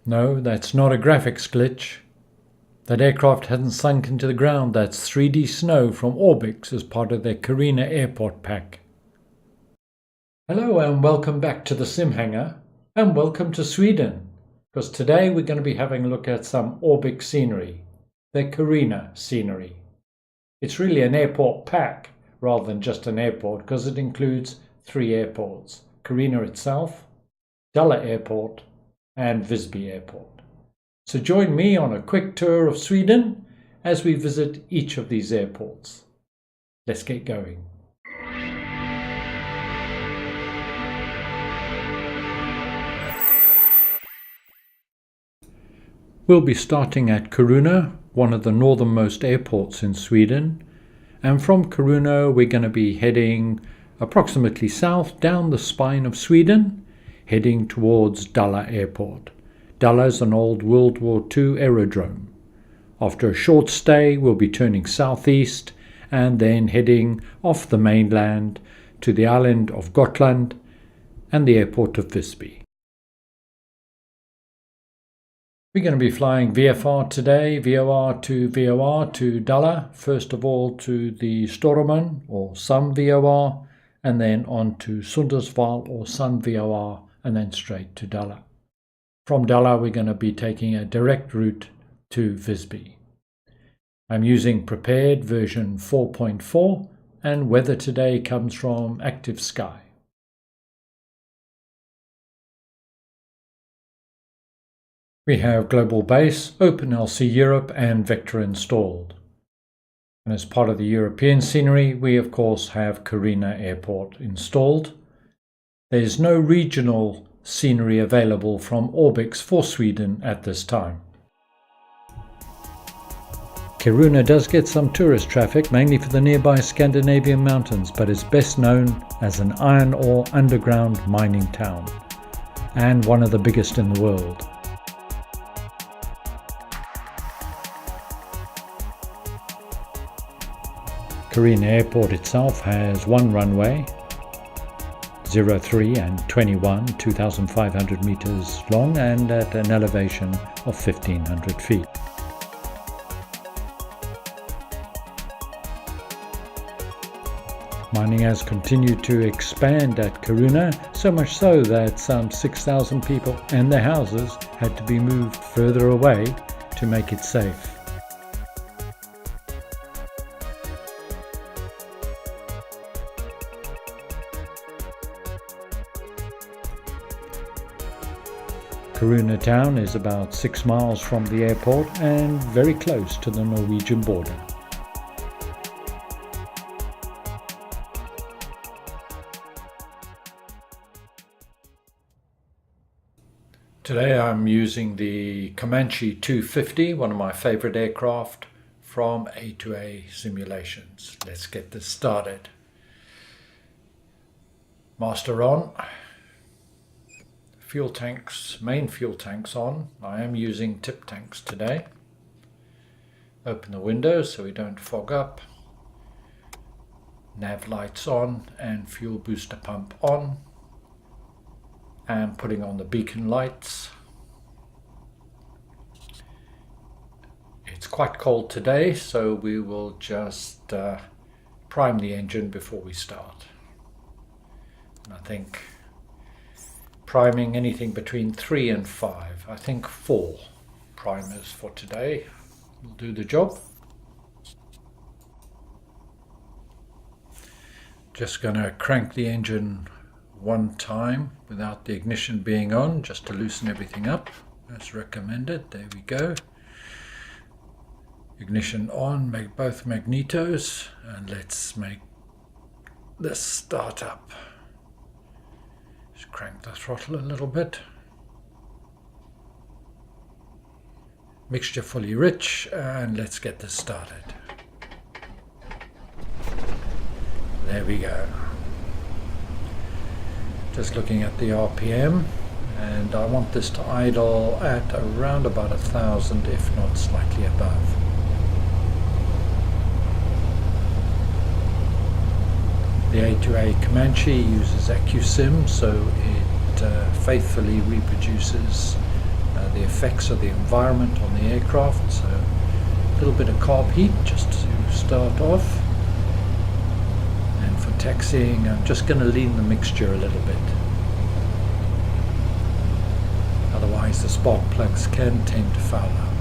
No, that's not a graphics glitch. That aircraft hasn't sunk into the ground. That's 3D snow from Orbx as part of their Kiruna airport pack. Hello and welcome back to the SimHanger, and welcome to Sweden, because today we're going to be having a look at some Orbx scenery, their Kiruna scenery. It's really an airport pack rather than just an airport, because it includes 3 airports: Kiruna itself, Dala Airport and Visby Airport. So join me on a quick tour of Sweden as we visit each of these airports. Let's get going. We'll be starting at Kiruna, one of the northernmost airports in Sweden. And from Kiruna we're going to be heading approximately south down the spine of Sweden, heading towards Dala Airport. Dala is an old World War II aerodrome. After a short stay we'll be turning southeast and then heading off the mainland to the island of Gotland and the airport of Visby. We're going to be flying VFR today, VOR to Dala, first of all to the Storuman or Sun VOR, and then on to Sundsvall or Sun VOR, and then straight to Dala. From Dala we're going to be taking a direct route to Visby. I'm using prepared version 4.4 and weather today comes from Active Sky. We have Global Base, OpenLC Europe and Vector installed. And as part of the European scenery, we of course have Kiruna Airport installed. There is no regional scenery available from Orbx for Sweden at this time. Kiruna does get some tourist traffic, mainly for the nearby Scandinavian mountains, but is best known as an iron ore underground mining town, and one of the biggest in the world. Kiruna Airport itself has 1 runway, 03 and 21, 2,500 meters long and at an elevation of 1,500 feet. Mining has continued to expand at Kiruna, so much so that some 6,000 people and their houses had to be moved further away to make it safe. Kiruna town is about 6 miles from the airport and very close to the Norwegian border. Today I'm using the Comanche 250, one of my favorite aircraft from A2A Simulations. Let's get this started. Master on. Fuel tanks, main fuel tanks on. I am using tip tanks today. Open the windows so we don't fog up. Nav lights on and fuel booster pump on. And putting on the beacon lights. It's quite cold today, so we will just prime the engine before we start. And I think priming anything between 3 and 5. I think 4 primers for today will do the job. Just going to crank the engine 1 time without the ignition being on, just to loosen everything up as recommended. There we go. Ignition on, make both magnetos, and let's make this start up. Just crank the throttle a little bit. Mixture fully rich, and let's get this started. There we go. Just looking at the RPM, and I want this to idle at around about 1,000, if not slightly above. The A2A Comanche uses AccuSim, so it faithfully reproduces the effects of the environment on the aircraft. So a little bit of carb heat just to start off. And for taxiing, I'm just going to lean the mixture a little bit. Otherwise the spark plugs can tend to foul up.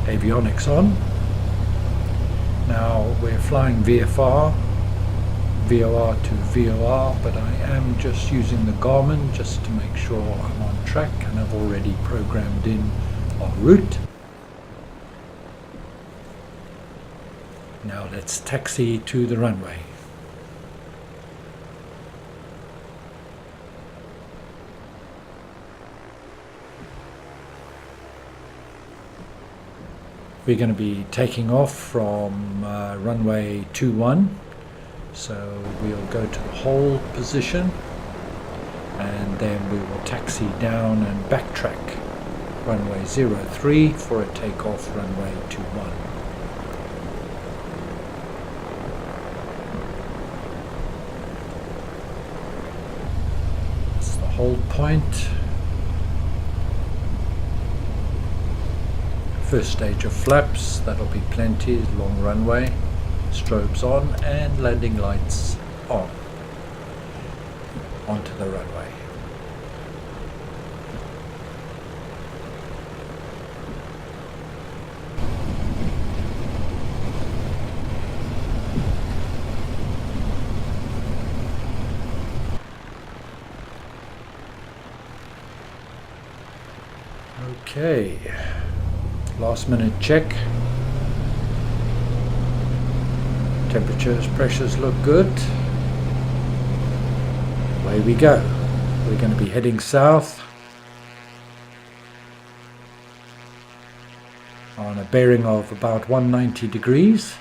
Avionics on. Now we're flying VFR, VOR to VOR, but I am just using the Garmin just to make sure I'm on track, and I've already programmed in en route. Now let's taxi to the runway. We're going to be taking off from runway 21, so we'll go to the hold position and then we will taxi down and backtrack runway 03 for a takeoff runway 21. That's the hold point. First stage of flaps, that'll be plenty, long runway, strobes on and landing lights on, onto the runway. Okay. Last minute check. Temperatures, pressures look good. Away we go. We're going to be heading south on a bearing of about 190 degrees.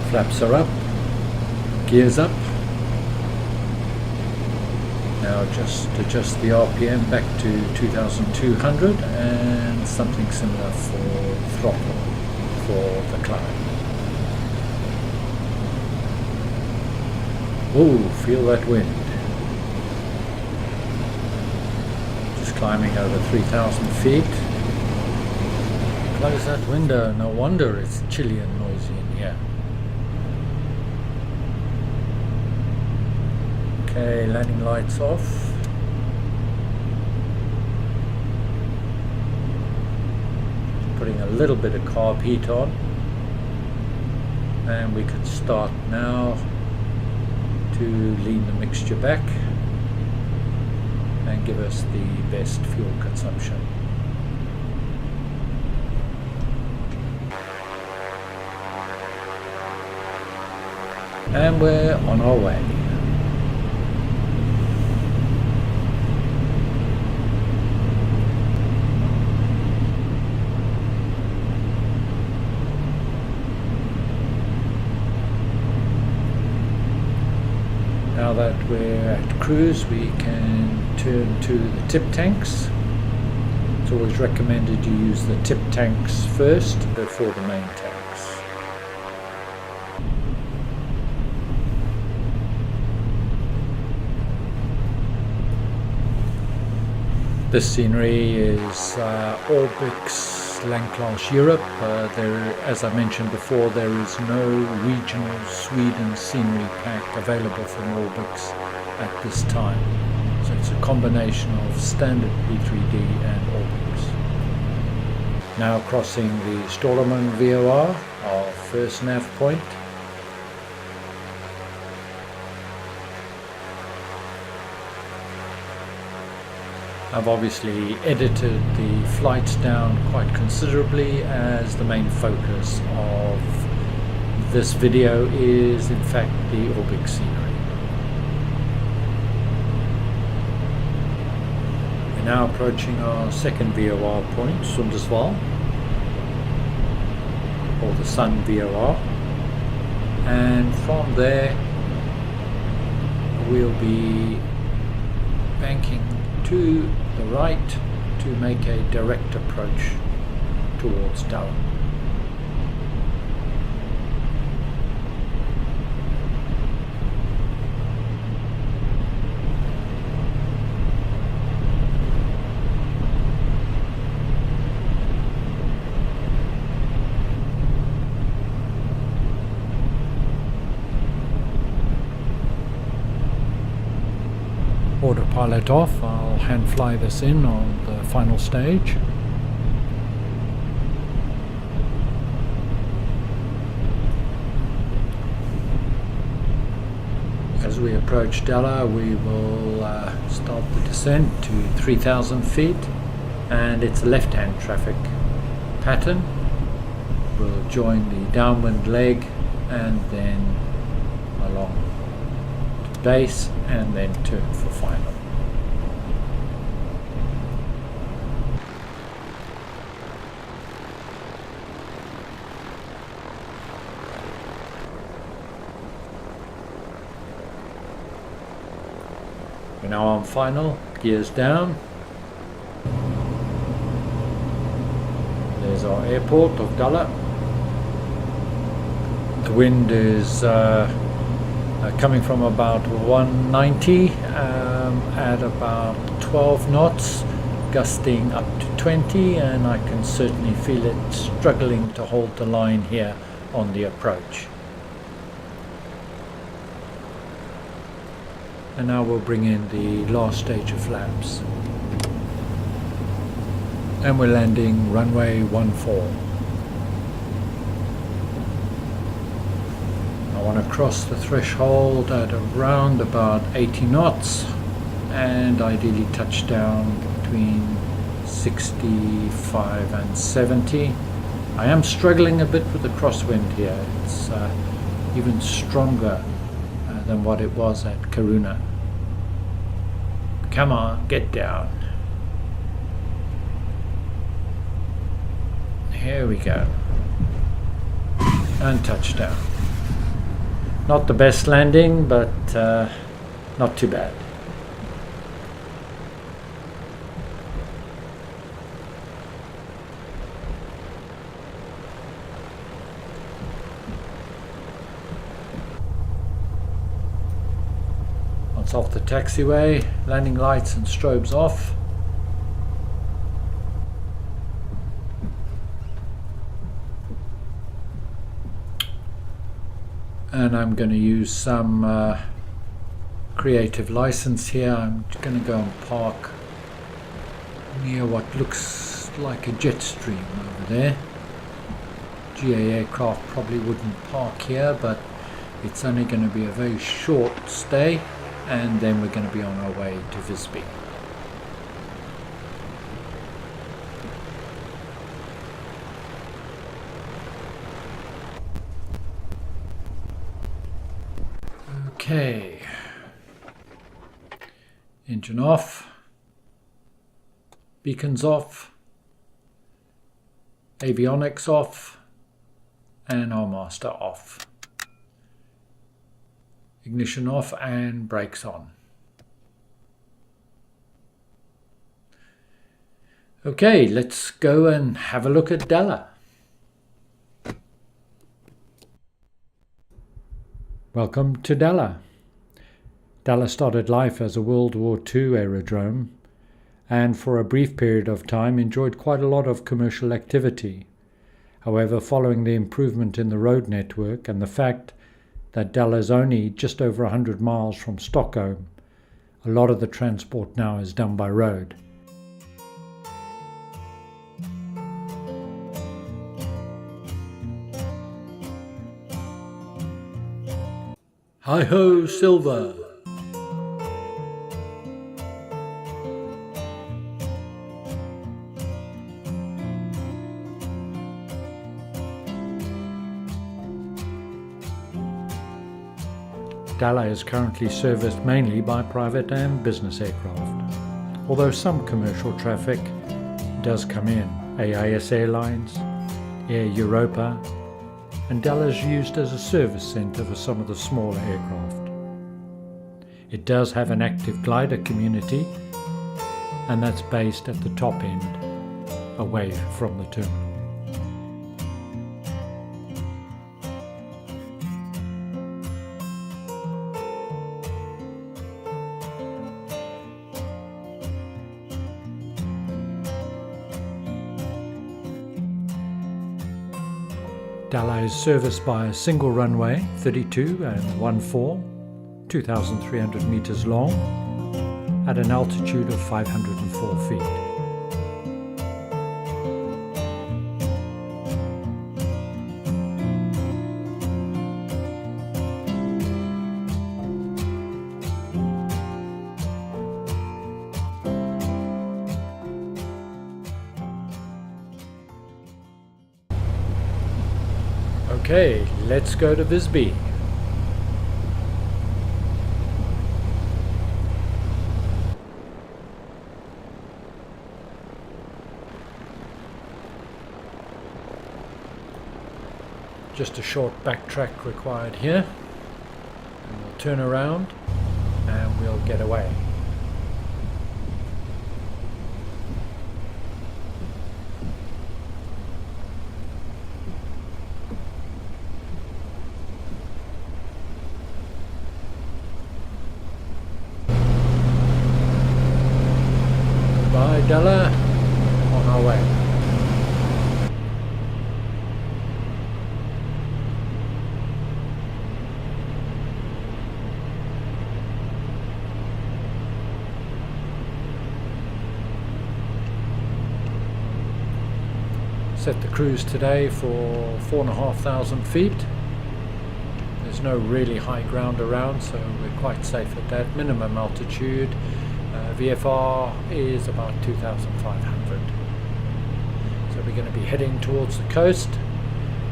Flaps are up, gears up. Now just adjust the RPM back to 2200 and something similar for throttle for the climb. Ooh, feel that wind. Just climbing over 3,000 feet. Close that window, no wonder it's chilly and noisy in here. Okay, landing lights off. Putting a little bit of carb heat on. And we could start now to lean the mixture back and give us the best fuel consumption. And we're on our way. Now that we're at cruise, we can turn to the tip tanks. It's always recommended you use the tip tanks first before the main tanks. This scenery is Orbx Land-class Europe. As I mentioned before, there is no regional Sweden scenery pack available from Orbx at this time. So it's a combination of standard P3D and Orbx. Now crossing the Stormen VOR, our first nav point. I've obviously edited the flights down quite considerably, as the main focus of this video is in fact the Orbx scenery. We're now approaching our second VOR point, Sundsvall, or the Sun VOR, and from there we'll be banking to the right to make a direct approach towards Dala. autopilot off. I'll hand fly this in on the final stage. As we approach Dala, we will start the descent to 3,000 feet, and it's a left-hand traffic pattern. We'll join the downwind leg and then along to base and then turn for final. We're now on final, gears down. There's our airport of Dala. The wind is coming from about 190 at about 12 knots, gusting up to 20, and I can certainly feel it struggling to hold the line here on the approach. And now we'll bring in the last stage of flaps. And we're landing runway 14. I want to cross the threshold at around about 80 knots and ideally touch down between 65 and 70. I am struggling a bit with the crosswind here. It's even stronger than what it was at Kiruna. Come on, get down. Here we go. And touchdown. Not the best landing, but not too bad. Once off the taxiway, landing lights and strobes off. And I'm going to use some creative license here. I'm going to go and park near what looks like a jet stream over there. GA aircraft probably wouldn't park here, but it's only going to be a very short stay, and then we're going to be on our way to Visby. Okay, engine off, beacons off, avionics off, and our master off. Ignition off and brakes on. Okay, let's go and have a look at Dala. Welcome to Dala. Dala started life as a World War II aerodrome and for a brief period of time enjoyed quite a lot of commercial activity. However, following the improvement in the road network and the fact that Dala is only just over 100 miles from Stockholm, a lot of the transport now is done by road. Hi-ho, Silver! Dala is currently serviced mainly by private and business aircraft, although some commercial traffic does come in. AIS Airlines, Air Europa, and Dala is used as a service centre for some of the smaller aircraft. It does have an active glider community, and that's based at the top end, away from the terminal. Dala is serviced by a single runway, 32 and 14, 2,300 meters long, at an altitude of 504 feet. Okay, let's go to Visby. Just a short backtrack required here, and we'll turn around and we'll get away. Goodbye, Dala, on our way. Set the cruise today for 4,500 feet. There's no really high ground around, so we're quite safe at that. Minimum altitude, VFR is about 2,500. So we're going to be heading towards the coast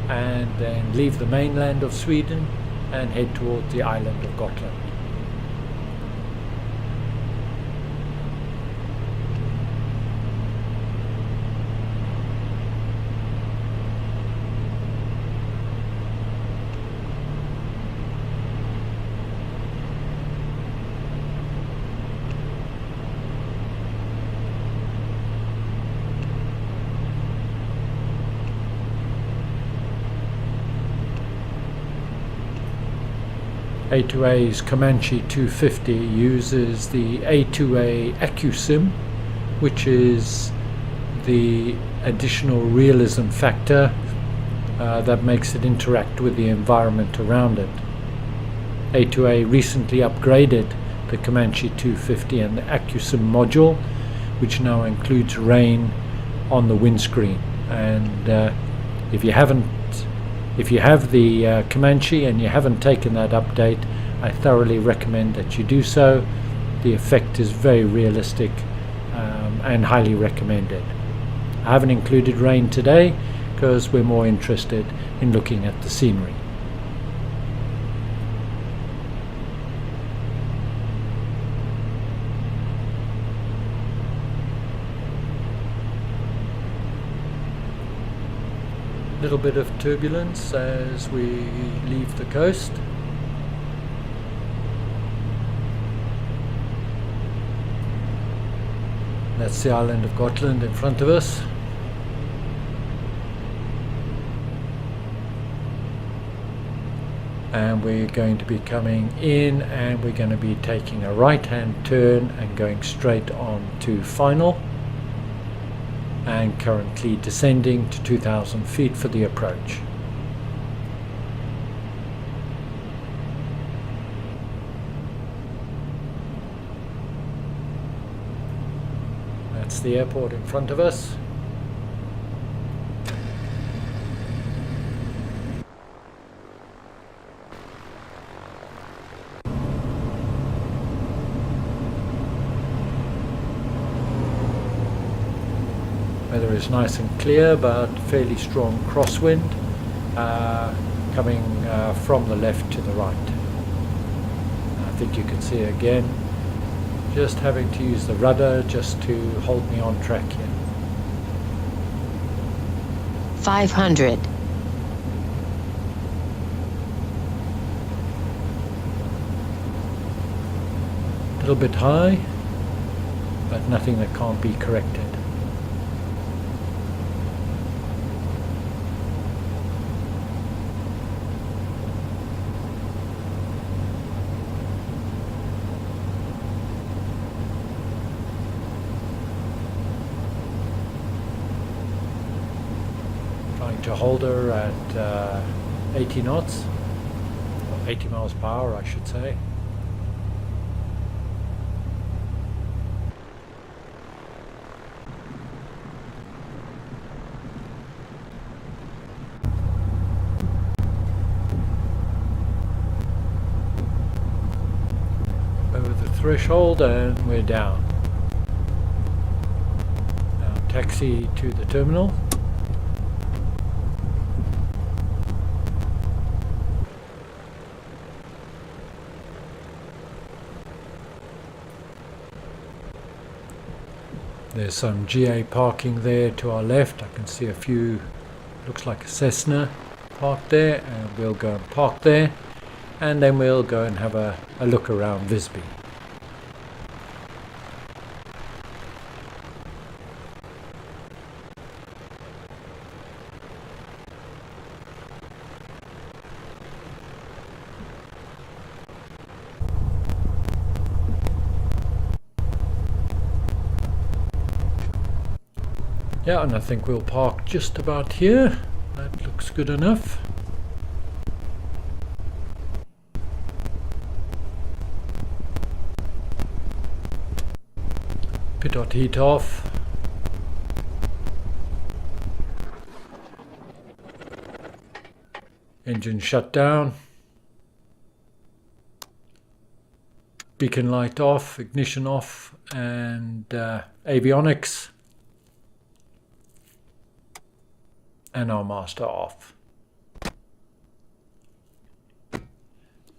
and then leave the mainland of Sweden and head towards the island of Gotland. A2A's Comanche 250 uses the A2A AccuSim, which is the additional realism factor that makes it interact with the environment around it. A2A recently upgraded the Comanche 250 and the AccuSim module, which now includes rain on the windscreen. And if you have the Comanche and you haven't taken that update, I thoroughly recommend that you do so. The effect is very realistic and highly recommended. I haven't included rain today because we're more interested in looking at the scenery. Little bit of turbulence as we leave the coast. That's the island of Gotland in front of us. And we're going to be coming in and we're going to be taking a right hand turn and going straight on to final. And currently descending to 2,000 feet for the approach. That's the airport in front of us. Weather is nice and clear, but fairly strong crosswind coming from the left to the right. I think you can see again, just having to use the rudder just to hold me on track here. 500. A little bit high, but nothing that can't be corrected. To hold her at 80 knots, or 80 miles per hour I should say. threshold and we're down. Now taxi to the terminal. There's some GA parking there to our left. I can see a few, looks like a Cessna parked there, and we'll go and park there, and then we'll go and have a look around Visby. Yeah, and I think we'll park just about here. That looks good enough. Pit heat off. Engine shut down. Beacon light off, ignition off, and avionics. And our master off.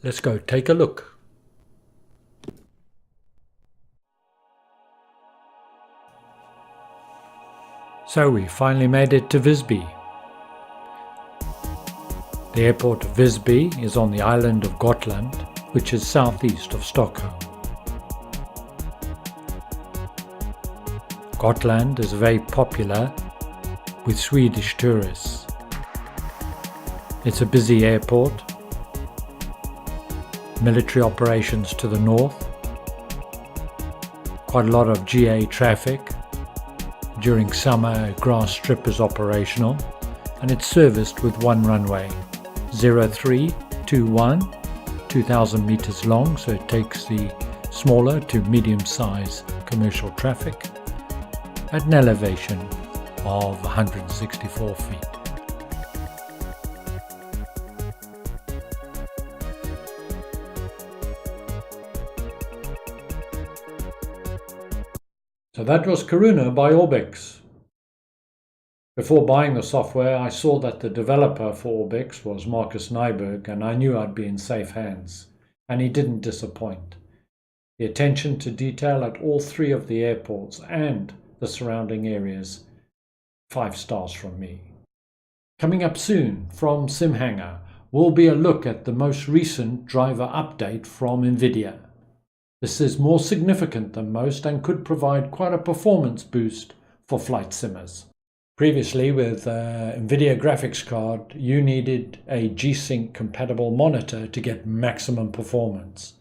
Let's go take a look. So we finally made it to Visby. The airport of Visby is on the island of Gotland, which is southeast of Stockholm. Gotland is very popular with Swedish tourists. It's a busy airport, military operations to the north, quite a lot of GA traffic. During summer, a grass strip is operational, and it's serviced with one runway, 0321, 2,000 meters long, so it takes the smaller to medium-sized commercial traffic at an elevation of 164 feet. So that was Kiruna by Orbx. Before buying the software, I saw that the developer for Orbx was Marcus Nyberg, and I knew I'd be in safe hands, and he didn't disappoint. The attention to detail at all three of the airports and the surrounding areas, 5 stars from me. Coming up soon from SimHanger will be a look at the most recent driver update from NVIDIA. This is more significant than most and could provide quite a performance boost for flight simmers. Previously, with NVIDIA graphics card, you needed a G-Sync compatible monitor to get maximum performance.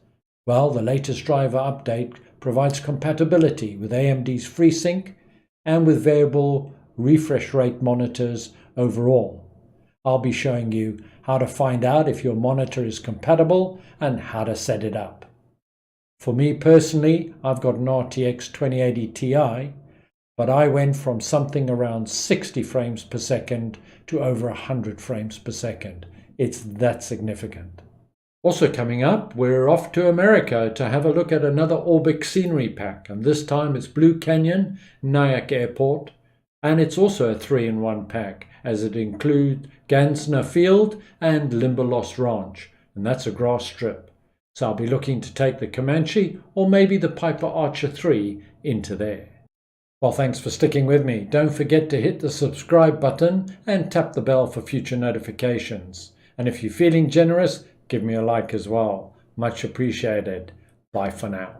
Well, the latest driver update provides compatibility with AMD's FreeSync and with variable refresh rate monitors overall. I'll be showing you how to find out if your monitor is compatible and how to set it up. For me personally, I've got an RTX 2080 Ti, but I went from something around 60 frames per second to over 100 frames per second. It's that significant. Also coming up, we're off to America to have a look at another Orbx scenery pack, and this time it's Blue Canyon, Nyack Airport, and it's also a 3-in-1 pack, as it includes Gansner Field and Limberlost Ranch, and that's a grass strip. So I'll be looking to take the Comanche or maybe the Piper Archer 3 into there. Well, thanks for sticking with me. Don't forget to hit the subscribe button and tap the bell for future notifications. And if you're feeling generous, give me a like as well. Much appreciated. Bye for now.